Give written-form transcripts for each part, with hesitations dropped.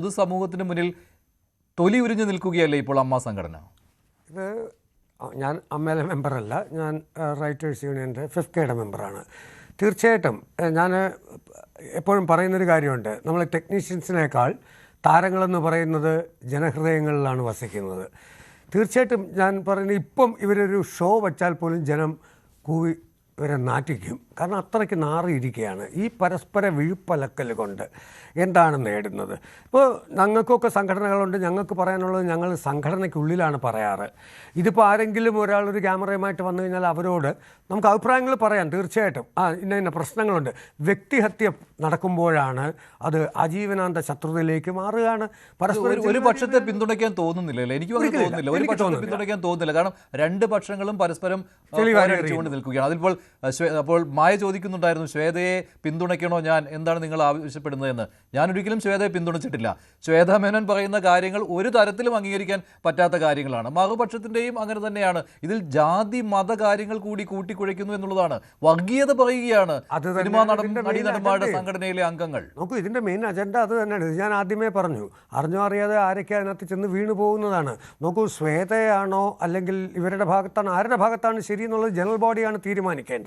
പൊതുസമൂഹത്തിന് മുന്നിൽ തൊലി ഉരിഞ്ഞു നിൽക്കുകയല്ലേ ഇപ്പോൾ അമ്മ സംഘടന? ഇത് ഞാൻ അമ്മയിലെ മെമ്പറല്ല, ഞാൻ റൈറ്റേഴ്സ് യൂണിയൻ്റെ 5Kയുടെ മെമ്പറാണ്. തീർച്ചയായിട്ടും ഞാൻ എപ്പോഴും പറയുന്നൊരു കാര്യമുണ്ട്, നമ്മൾ ടെക്നീഷ്യൻസിനേക്കാൾ താരങ്ങളെന്ന് പറയുന്നത് ജനഹൃദയങ്ങളിലാണ് വസിക്കുന്നത്. തീർച്ചയായിട്ടും ഞാൻ പറയുന്നത്, ഇപ്പം ഇവരൊരു ഷോ വച്ചാൽ പോലും ജനം കൂവി ഇവരെ നാറ്റിക്കും. കാരണം അത്രയ്ക്ക് നാറിയിരിക്കുകയാണ് ഈ പരസ്പര വിഴുപ്പലക്കൽ കൊണ്ട്. എന്താണ് നേടുന്നത്? ഇപ്പോൾ ഞങ്ങൾക്കൊക്കെ സംഘടനകളുണ്ട്. ഞങ്ങൾക്ക് പറയാനുള്ളത് ഞങ്ങൾ സംഘടനയ്ക്കുള്ളിലാണ് പറയാറ്. ഇതിപ്പോൾ ആരെങ്കിലും ഒരാളൊരു ക്യാമറയുമായിട്ട് വന്നു കഴിഞ്ഞാൽ അവരോട് നമുക്ക് അഭിപ്രായങ്ങൾ പറയാം. തീർച്ചയായിട്ടും ഇന്ന പ്രശ്നങ്ങളുണ്ട്. വ്യക്തിഹത്യ നടക്കുമ്പോഴാണ് അത് ആജീവനാന്ത ശത്രുതയിലേക്ക് മാറുകയാണ്. പരസ്പരം ഒരു പക്ഷത്തെ പിന്തുണയ്ക്കാൻ തോന്നുന്നില്ല. എനിക്ക് തോന്നുന്നില്ല ഒരു പക്ഷത്തെ പിന്തുണയ്ക്കാൻ തോന്നുന്നില്ല. കാരണം രണ്ട് പക്ഷങ്ങളും പരസ്പരം കൊണ്ട് നിൽക്കുകയാണ്. അതിപ്പോൾ അപ്പോൾ മായ ചോദിക്കുന്നുണ്ടായിരുന്നു, ശ്വേതയെ പിന്തുണയ്ക്കണോ ഞാൻ, എന്താണ് നിങ്ങൾ ആവശ്യപ്പെടുന്നതെന്ന്. ഞാൻ ഒരിക്കലും ശ്വേതയെ പിന്തുണച്ചിട്ടില്ല. ശ്വേതാ മേനോൻ പറയുന്ന കാര്യങ്ങൾ ഒരു തരത്തിലും അംഗീകരിക്കാൻ പറ്റാത്ത കാര്യങ്ങളാണ്. മറുപക്ഷത്തിൻ്റെയും അങ്ങനെ തന്നെയാണ്. ഇതിൽ ജാതി മത കാര്യങ്ങൾ കൂടി കൂട്ടിക്കുഴയ്ക്കുന്നു എന്നുള്ളതാണ്. വർഗീയത പറയുകയാണ് സിനിമാ നടന്മാരുടെ സംഘടനയിലെ അംഗങ്ങൾ. നോക്കൂ, ഇതിൻ്റെ മെയിൻ അജണ്ട അത് തന്നെയാണ്. ഞാൻ ആദ്യമേ പറഞ്ഞു, അറിഞ്ഞോ അറിയാതെ ആരൊക്കെ അതിനകത്ത് ചെന്ന് വീണു പോകുന്നതാണ്. നോക്കൂ, ശ്വേതയാണോ അല്ലെങ്കിൽ ഇവരുടെ ഭാഗത്താണ്, ആരുടെ ഭാഗത്താണ് ശരി എന്നുള്ളത് ജനറൽ ബോഡിയാണ് തീരുമാനിക്കേണ്ടത്.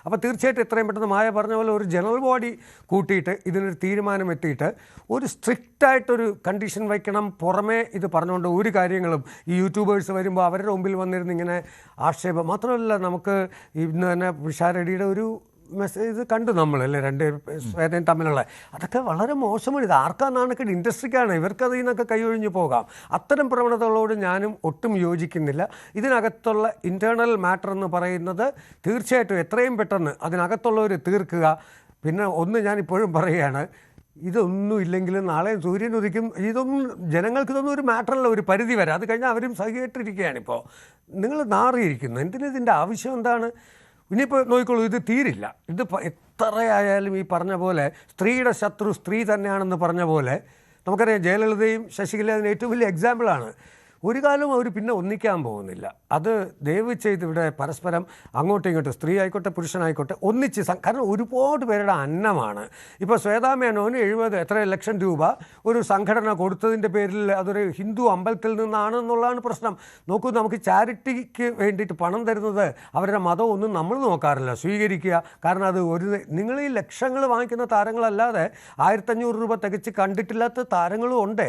അപ്പോൾ തീർച്ചയായിട്ടും എത്രയും പെട്ടെന്ന് മായ പറഞ്ഞ പോലെ ഒരു ജനറൽ ബോഡി കൂട്ടിയിട്ട് ഇതിനൊരു തീരുമാനം എത്തിയിട്ട് ഒരു സ്ട്രിക്റ്റായിട്ടൊരു കണ്ടീഷൻ വയ്ക്കണം. പുറമേ ഇത് പറഞ്ഞുകൊണ്ട് ഒരു കാര്യങ്ങളും ഈ യൂട്യൂബേഴ്സ് വരുമ്പോൾ അവരുടെ മുമ്പിൽ വന്നിരുന്ന് ഇങ്ങനെ ആക്ഷേപം മാത്രമല്ല. നമുക്ക് ഇന്ന് തന്നെ പിഷാരടിയുടെ ഒരു മെസ്സേജ് കണ്ടു നമ്മളല്ലേ, രണ്ട് ശ്വേതയും തമ്മിലുള്ള, അതൊക്കെ വളരെ മോശമാണ്. ഇത് ആർക്കാന്നാണ് ഇൻഡസ്ട്രിക്കാണ്, ഇവർക്കത് ഇതിനൊക്കെ കൈയൊഴിഞ്ഞു പോകാം. അത്തരം പ്രവണതകളോട് ഞാനും ഒട്ടും യോജിക്കുന്നില്ല. ഇതിനകത്തുള്ള ഇൻറ്റേർണൽ മാറ്റർ എന്ന് പറയുന്നത് തീർച്ചയായിട്ടും എത്രയും പെട്ടെന്ന് അതിനകത്തുള്ളവർ തീർക്കുക. പിന്നെ ഒന്ന് ഞാനിപ്പോഴും പറയുകയാണ്, ഇതൊന്നും ഇല്ലെങ്കിലും നാളെ സൂര്യൻ ഉദിക്കും. ഇതൊന്നും ജനങ്ങൾക്കിതൊന്നും ഒരു മാറ്ററല്ല, ഒരു പരിധി വരെ. അത് കഴിഞ്ഞാൽ അവരും സഹികേട്ടിരിക്കുകയാണിപ്പോൾ. നിങ്ങൾ നാറിയിരിക്കുന്നു. ഇതിൻ്റെ ആവശ്യം എന്താണ്? ഇനിയിപ്പോൾ നോക്കിക്കോളൂ, ഇത് തീരില്ല. ഇത് എത്രയായാലും ഈ പറഞ്ഞ പോലെ സ്ത്രീയുടെ ശത്രു സ്ത്രീ തന്നെയാണെന്ന് പറഞ്ഞ പോലെ നമുക്കറിയാം. ജയലളിതയും ശശികല അതിന് ഏറ്റവും വലിയ എക്സാമ്പിളാണ്. ഒരു കാലവും അവർ പിന്നെ ഒന്നിക്കാൻ പോകുന്നില്ല. അത് ദയവ് ചെയ്ത് ഇവിടെ പരസ്പരം അങ്ങോട്ടും ഇങ്ങോട്ടും, സ്ത്രീ ആയിക്കോട്ടെ പുരുഷനായിക്കോട്ടെ, ഒന്നിച്ച് കാരണം ഒരുപാട് പേരുടെ അന്നമാണ്. ഇപ്പോൾ ശ്വേതാ മേനോന് 70 ലക്ഷം രൂപ ഒരു സംഘടന കൊടുത്തതിൻ്റെ പേരിൽ അതൊരു ഹിന്ദു അമ്പലത്തിൽ നിന്നാണെന്നുള്ളതാണ് പ്രശ്നം. നോക്കൂ, നമുക്ക് ചാരിറ്റിക്ക് വേണ്ടിയിട്ട് പണം തരുന്നത് അവരുടെ മതം ഒന്നും നമ്മൾ നോക്കാറില്ല, സ്വീകരിക്കുക. കാരണം അത് നിങ്ങൾ ഈ ലക്ഷങ്ങൾ വാങ്ങിക്കുന്ന താരങ്ങളല്ലാതെ 1500 രൂപ തികച്ച് കണ്ടിട്ടില്ലാത്ത താരങ്ങളും ഉണ്ട്.